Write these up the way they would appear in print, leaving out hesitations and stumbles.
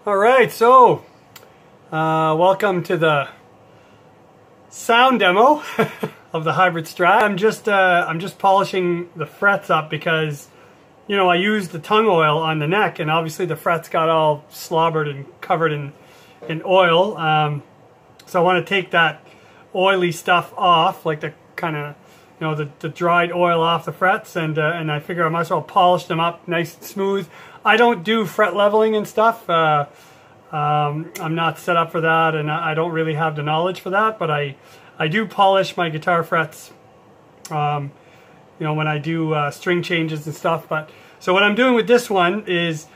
All right, so welcome to the sound demo of the hybrid Strat. I'm just polishing the frets up because, you know, I used the tongue oil on the neck, and obviously the frets got all slobbered and covered in oil. So I want to take that oily stuff off, like the kind of, you know, the dried oil off the frets, and I figure I might as well polish them up nice and smooth. I don't do fret leveling and stuff. I'm not set up for that, and I don't really have the knowledge for that, but I do polish my guitar frets, you know, when I do string changes and stuff. But so what I'm doing with this one is,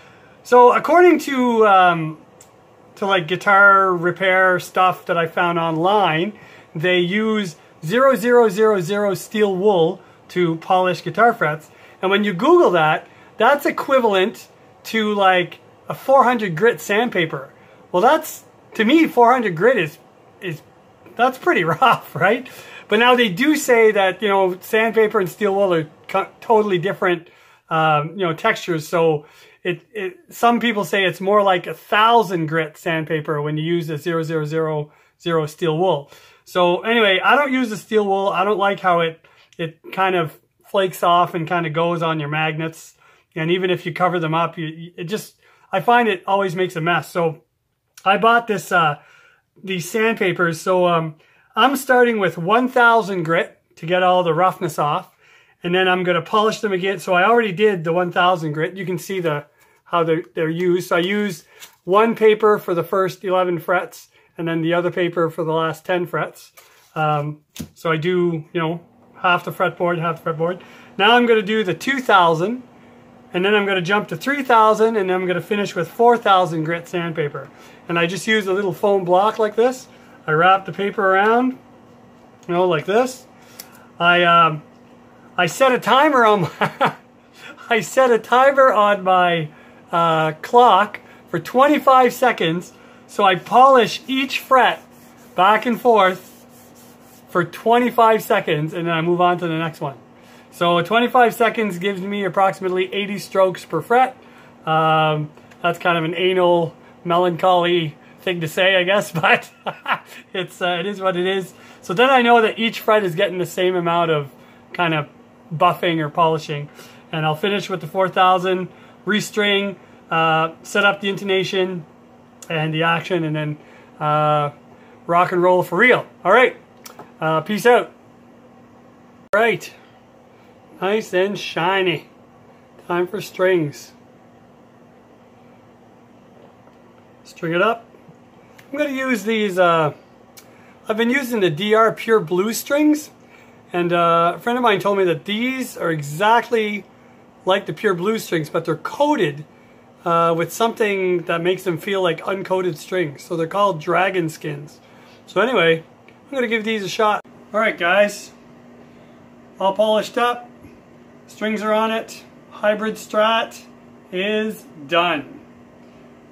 so according to like guitar repair stuff that I found online, they use 0000 steel wool to polish guitar frets, and when you Google that, that's equivalent to like a 400 grit sandpaper. Well, that's, to me, 400 grit is that's pretty rough, right? But now they do say that, you know, sandpaper and steel wool are totally different, you know, textures. So some people say it's more like 1,000 grit sandpaper when you use the 0000 steel wool. So anyway, I don't use the steel wool. I don't like how it kind of flakes off and kind of goes on your magnets. And even if you cover them up, I find it always makes a mess. So I bought these sandpapers. So I'm starting with 1,000 grit to get all the roughness off, and then I'm going to polish them again. So I already did the 1,000 grit. You can see how they're used. So I used one paper for the first 11 frets, and then the other paper for the last 10 frets. So I do, you know, half the fretboard. Now I'm going to do the 2,000. And then I'm going to jump to 3,000, and then I'm going to finish with 4,000 grit sandpaper. And I just use a little foam block like this. I wrap the paper around, you know, like this. I set a timer on my clock for 25 seconds. So I polish each fret back and forth for 25 seconds, and then I move on to the next one. So 25 seconds gives me approximately 80 strokes per fret. That's kind of an anal, melancholy thing to say, I guess, but it is what it is. So then I know that each fret is getting the same amount of kind of buffing or polishing. And I'll finish with the 4,000, restring, set up the intonation and the action, and then rock and roll for real. All right, peace out. All right. Nice and shiny. Time for strings. String it up. I'm going to use these, I've been using the DR Pure Blue strings, and a friend of mine told me that these are exactly like the Pure Blue strings, but they're coated with something that makes them feel like uncoated strings. So they're called dragon skins. So anyway, I'm going to give these a shot. Alright guys, all polished up. Strings are on it. Hybrid Strat is done.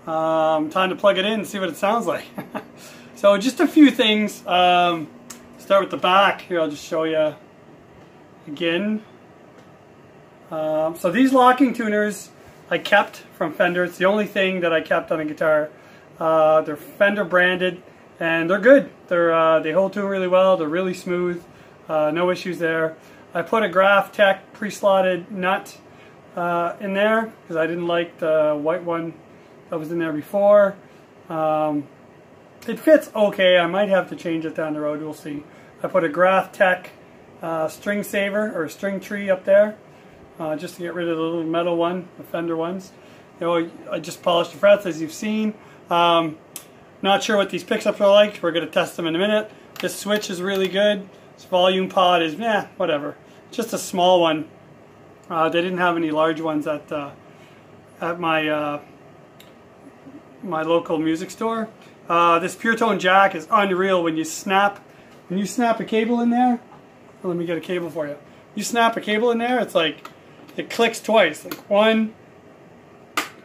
Time to plug it in and see what it sounds like. So just a few things. Start with the back. Here, I'll just show you again. So these locking tuners I kept from Fender. It's the only thing that I kept on a guitar. They're Fender branded, and they're good. They hold tune really well. They're really smooth. No issues there. I put a Graphtech pre-slotted nut in there because I didn't like the white one that was in there before. It fits okay. I might have to change it down the road. We'll see. I put a Graphtech string saver or string tree up there just to get rid of the little metal one, the Fender ones. You know, I just polished the frets as you've seen. Not sure what these pickups are like. We're going to test them in a minute. This switch is really good. This volume pod is, whatever. Just a small one. They didn't have any large ones at my my local music store. This Pure Tone jack is unreal. When you snap a cable in there. Oh, let me get a cable for you. You snap a cable in there, it's like it clicks twice, like 1,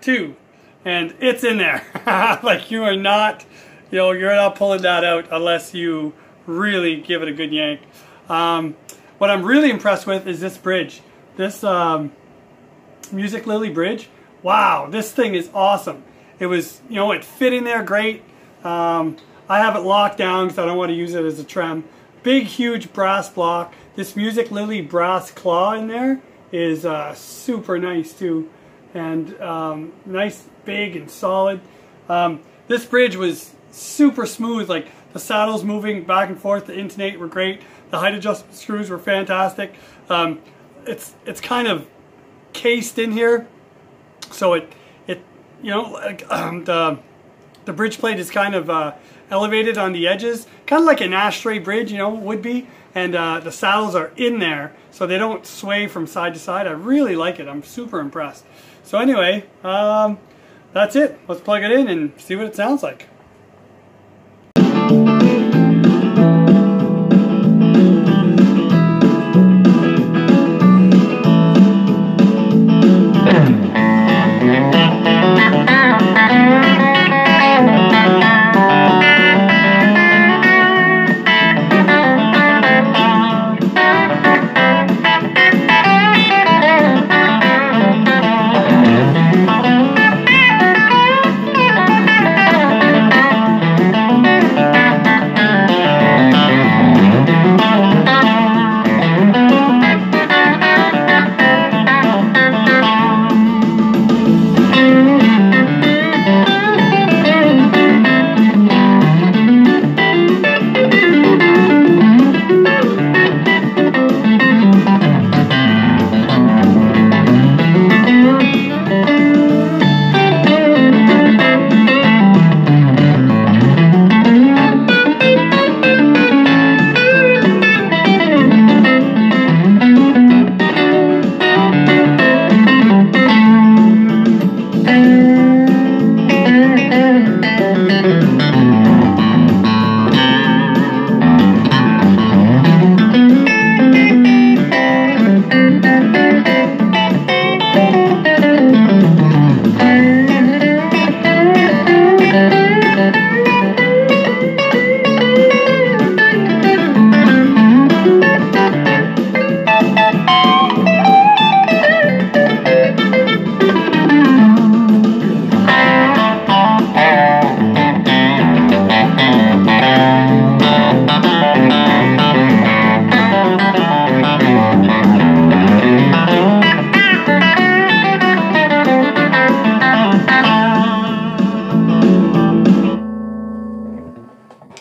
2, and it's in there. Like you are not, you know, you're not pulling that out unless you really give it a good yank. What I'm really impressed with is this bridge. This Musiclily bridge. Wow, this thing is awesome. it was, you know, it fit in there great. I have it locked down because I don't want to use it as a trem. Big, huge brass block. This Musiclily brass claw in there is super nice too, and nice, big, and solid. This bridge was super smooth. Like the saddles moving back and forth, the intonate were great. The height adjustment screws were fantastic. It's kind of cased in here, so it you know, like the bridge plate is kind of elevated on the edges, kind of like an ashtray bridge, you know, would be. And the saddles are in there, so they don't sway from side to side. I really like it. I'm super impressed. So anyway, that's it. Let's plug it in and see what it sounds like.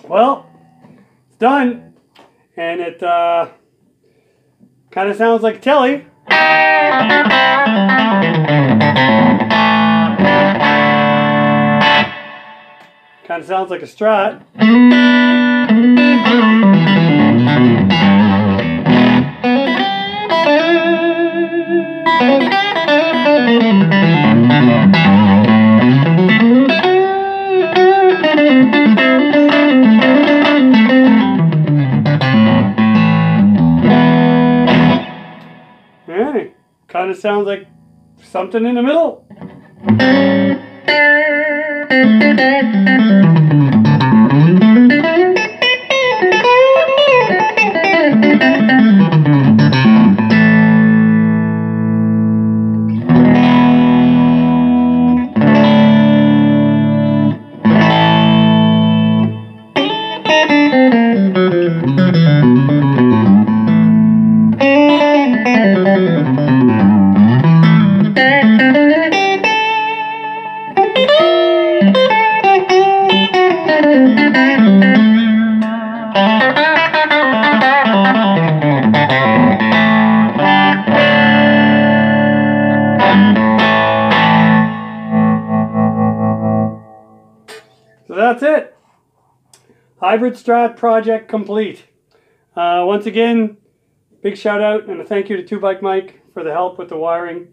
Well, it's done, and it kind of sounds like a Tele. Kind of sounds like a Strat. Hey, kind of sounds like something in the middle. So that's it. Hybrid Strat project complete. Once again, big shout out and a thank you to 2Bike Mike for the help with the wiring.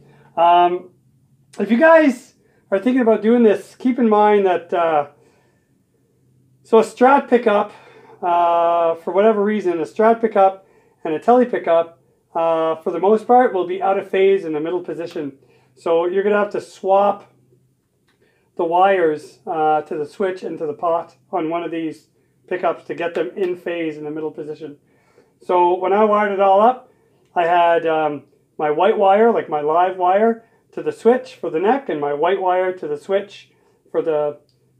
If you guys are thinking about doing this, keep in mind that so a Strat pickup, for whatever reason, a Strat pickup and a Tele pickup, for the most part, will be out of phase in the middle position. So you're going to have to swap the wires to the switch and to the pot on one of these pickups to get them in phase in the middle position. So when I wired it all up, I had my white wire, like my live wire, to the switch for the neck, and my white wire to the switch for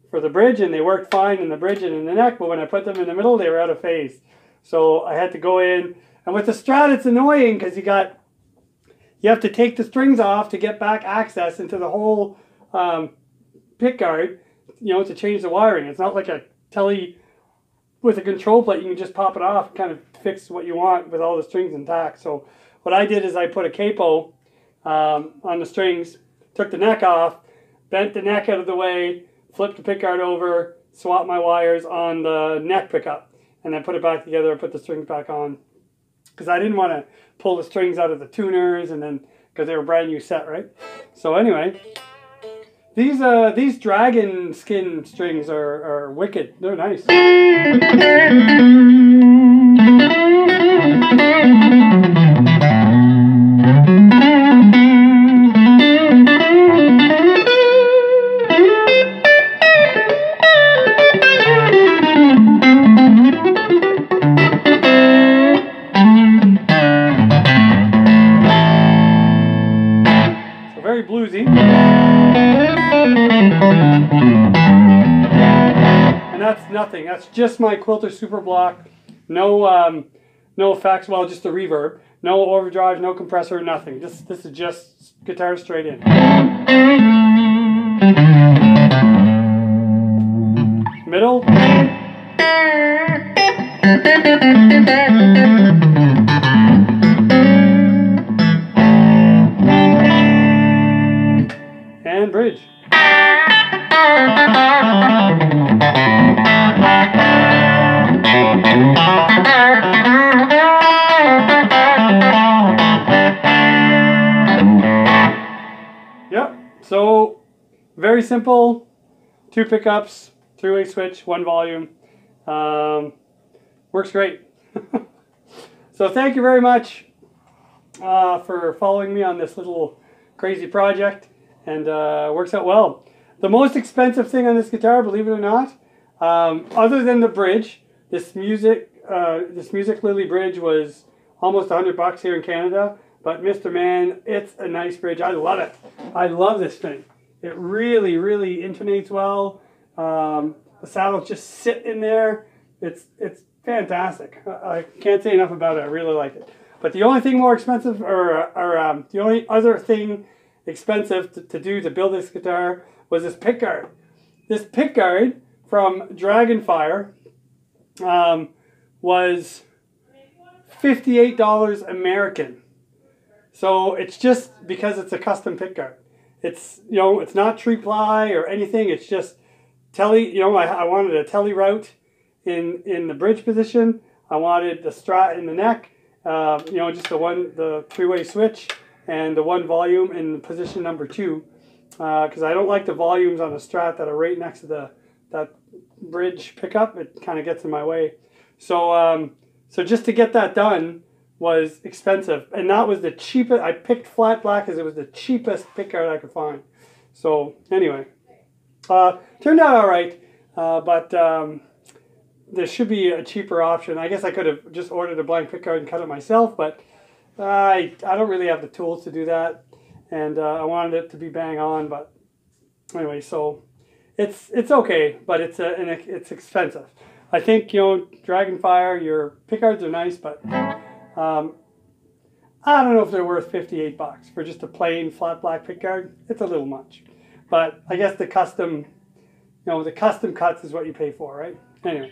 for the bridge, and they worked fine in the bridge and in the neck, but when I put them in the middle, they were out of phase. So I had to go in, and with the Strat, it's annoying because you have to take the strings off to get back access into the whole pickguard, you know, to change the wiring. It's not like a Tele with a control plate. You can just pop it off and kind of fix what you want with all the strings intact. So what I did is I put a capo on the strings, took the neck off, bent the neck out of the way, flipped the pickguard over, swapped my wires on the neck pickup, and then put it back together and put the strings back on. Because I didn't want to pull the strings out of the tuners, and then because they were brand new set, right? So anyway, these dragon skin strings are wicked. They're nice. Very bluesy, and that's nothing. That's just my Quilter Super Block. No, no effects. Well, just the reverb. No overdrive. No compressor. Nothing. This is just guitar straight in. Middle. And bridge. Yep, so very simple, 2 pickups, 3-way switch, 1 volume. Works great. So thank you very much for following me on this little crazy project. And works out well. The most expensive thing on this guitar, believe it or not, other than the bridge, this Musiclily bridge was almost $100 here in Canada. But Mr. Man, it's a nice bridge. I love it. I love this thing. It really, really intonates well. The saddles just sit in there. It's fantastic. I can't say enough about it. I really like it. But the only thing more expensive, or the only other thing expensive to build this guitar was this pickguard. This pickguard from Dragonfire was $58 American. So it's just because it's a custom pickguard. It's, you know, it's not tree ply or anything. It's just Tele. You know, I wanted a Tele route in the bridge position. I wanted the Strat in the neck. You know, just the 3-way switch. And the 1 volume in position number 2, because I don't like the volumes on the Strat that are right next to that bridge pickup. It kind of gets in my way. So so just to get that done was expensive, and that was the cheapest. I picked flat black because it was the cheapest pickguard I could find. So anyway, turned out all right, but there should be a cheaper option. I guess I could have just ordered a blank pickguard and cut it myself, but I don't really have the tools to do that, and I wanted it to be bang on. But anyway, so it's okay, but it's expensive. I think, you know, Dragonfire, your pickguards are nice, but I don't know if they're worth $58 for just a plain flat black pickguard. It's a little much, but I guess the custom, you know, the custom cuts is what you pay for, right? Anyway.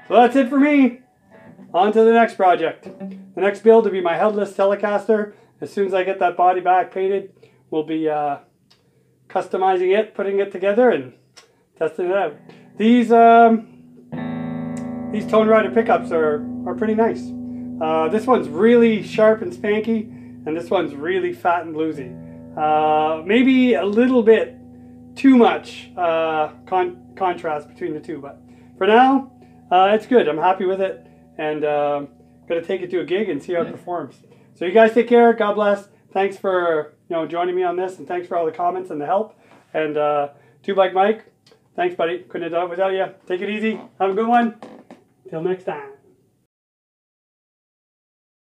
So that's it for me. On to the next project. The next build will be my headless Telecaster. As soon as I get that body back painted, we'll be customizing it, putting it together, and testing it out. These Tone Rider pickups are pretty nice. This one's really sharp and spanky, and this one's really fat and bluesy. Maybe a little bit too much contrast between the two, but for now, it's good. I'm happy with it, and going to take it to a gig and see how it performs. So you guys take care. God bless. Thanks for joining me on this, and thanks for all the comments and the help. And Tube Like Mike, thanks buddy. Couldn't have done it without you. Take it easy. Have a good one. Till next time.